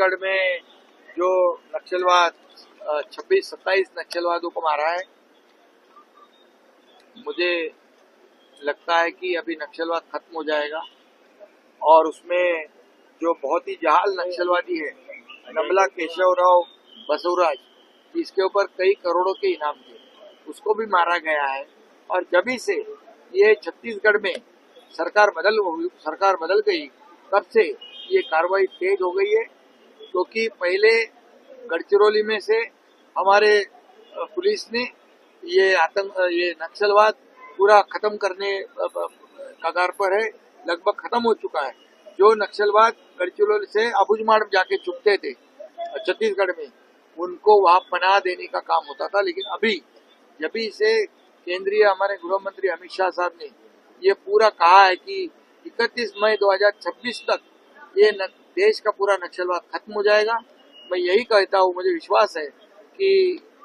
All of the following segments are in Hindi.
छत्तीसगढ़ में जो नक्सलवाद 26-27 नक्सलवादों को मारा है, मुझे लगता है कि अभी नक्सलवाद खत्म हो जाएगा। और उसमें जो बहुत ही जहाल नक्सलवादी है नमला केशवराव बसवराज, इसके ऊपर कई करोड़ों के इनाम थे, उसको भी मारा गया है। और जब से ये छत्तीसगढ़ में सरकार बदल गई, तब से ये कार्रवाई तेज हो गई है। क्योंकि पहले गढ़चिरौली में से हमारे पुलिस ने ये नक्सलवाद पूरा खत्म करने कगार पर है, लगभग खत्म हो चुका है। जो नक्सलवाद गढ़चिरौली से अबुझमाड़ जाके चुपते थे छत्तीसगढ़ में, उनको वहां पनाह देने का काम होता था। लेकिन अभी जब से केंद्रीय हमारे गृह मंत्री अमित शाह साहब ने ये पूरा कहा है कि 31 मई 2026 तक ये देश का पूरा नक्सलवाद खत्म हो जाएगा, मैं यही कहता हूँ। मुझे विश्वास है कि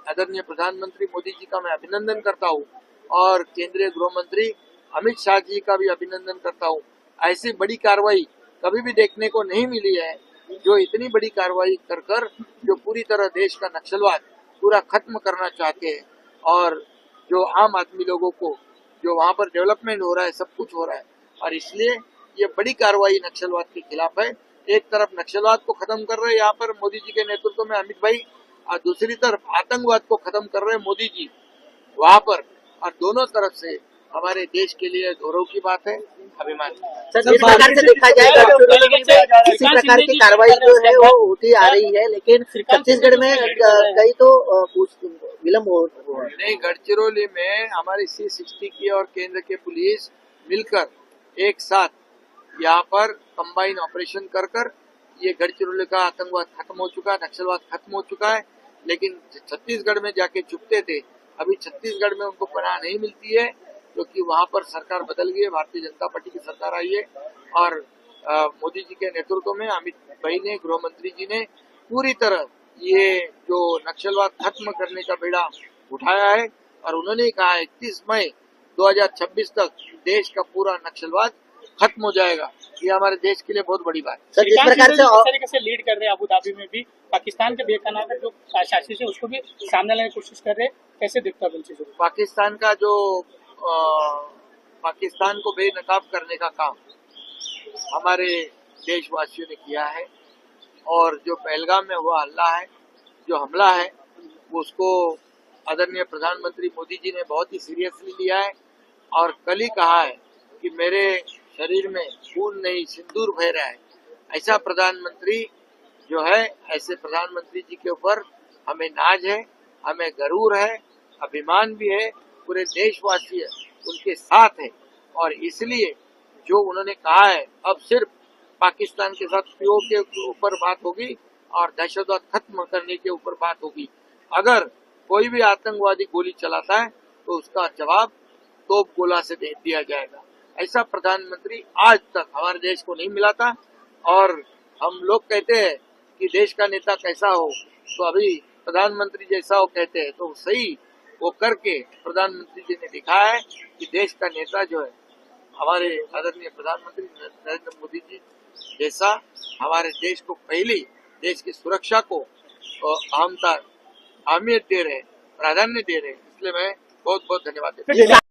आदरणीय प्रधानमंत्री मोदी जी का मैं अभिनंदन करता हूँ और केंद्रीय गृह मंत्री अमित शाह जी का भी अभिनंदन करता हूँ। ऐसी बड़ी कार्रवाई कभी भी देखने को नहीं मिली है, जो इतनी बड़ी कार्रवाई कर जो पूरी तरह देश का नक्सलवाद पूरा खत्म करना चाहते हैं। और जो आम आदमी लोगों को जो वहाँ पर डेवलपमेंट हो रहा है, सब कुछ हो रहा है, और इसलिए ये बड़ी कार्रवाई नक्सलवाद के खिलाफ है। एक तरफ नक्सलवाद को खत्म कर रहे हैं यहाँ पर मोदी जी के नेतृत्व में अमित भाई, और दूसरी तरफ आतंकवाद को खत्म कर रहे हैं मोदी जी वहाँ पर। और दोनों तरफ से हमारे देश के लिए गौरव की बात है, अभिमान। सर, जिस प्रकार से देखा जाएगा किसी प्रकार की कार्रवाई जो है वो होती आ रही है, लेकिन छत्तीसगढ़ में कई तो विलम्ब हो नहीं। गढ़चिरौली में हमारी C60 की और केंद्र के पुलिस मिलकर एक साथ यहाँ पर कंबाइन ऑपरेशन कर ये गढ़चिरौली का आतंकवाद खत्म हो चुका है, नक्सलवाद खत्म हो चुका है। लेकिन छत्तीसगढ़ में जाके छुपते थे, अभी छत्तीसगढ़ में उनको पनाह नहीं मिलती है, क्योंकि वहाँ पर सरकार बदल गई है, भारतीय जनता पार्टी की सरकार आई है। और मोदी जी के नेतृत्व में अमित भाई ने, गृह मंत्री जी ने पूरी तरह ये जो नक्सलवाद खत्म करने का बेड़ा उठाया है। और उन्होंने कहा 31 मई 2026 तक देश का पूरा नक्सलवाद खत्म हो जाएगा। ये हमारे देश के लिए बहुत बड़ी बात है। सर, जिस प्रकार से लीड कर रहे हैं अबू धाबी में भी, पाकिस्तान के बेखनाक जो शासित है उसको भी सामने लाने की कोशिश कर रहे हैं, कैसे देखता है उन चीजों को? पाकिस्तान का जो पाकिस्तान को बेनकाब करने का काम हमारे देशवासियों ने किया है। और जो पहलगाम में हुआ हमला है, उसको आदरणीय प्रधानमंत्री मोदी जी ने बहुत ही सीरियसली लिया है। और कल ही कहा है कि मेरे शरीर में खून नहीं सिंदूर बह रहा है। ऐसा प्रधानमंत्री जो है, ऐसे प्रधानमंत्री जी के ऊपर हमें नाज है, हमें गरूर है, अभिमान भी है। पूरे देशवासी उनके साथ है। और इसलिए जो उन्होंने कहा है, अब सिर्फ पाकिस्तान के साथ पीओ के ऊपर बात होगी और दहशतवाद खत्म करने के ऊपर बात होगी। अगर कोई भी आतंकवादी गोली चलाता है तो उसका जवाब तोप गोला से दे दिया जाएगा। ऐसा प्रधानमंत्री आज तक हमारे देश को नहीं मिला था। और हम लोग कहते हैं कि देश का नेता कैसा हो, तो अभी प्रधानमंत्री जैसा हो कहते हैं, तो सही वो करके प्रधानमंत्री जी ने दिखाया है कि देश का नेता जो है हमारे आदरणीय प्रधानमंत्री नरेंद्र मोदी जी जैसा हमारे देश को पहली देश की सुरक्षा को अहमियत दे रहे, प्राधान्य दे रहे। इसलिए मैं बहुत बहुत धन्यवाद देता हूँ।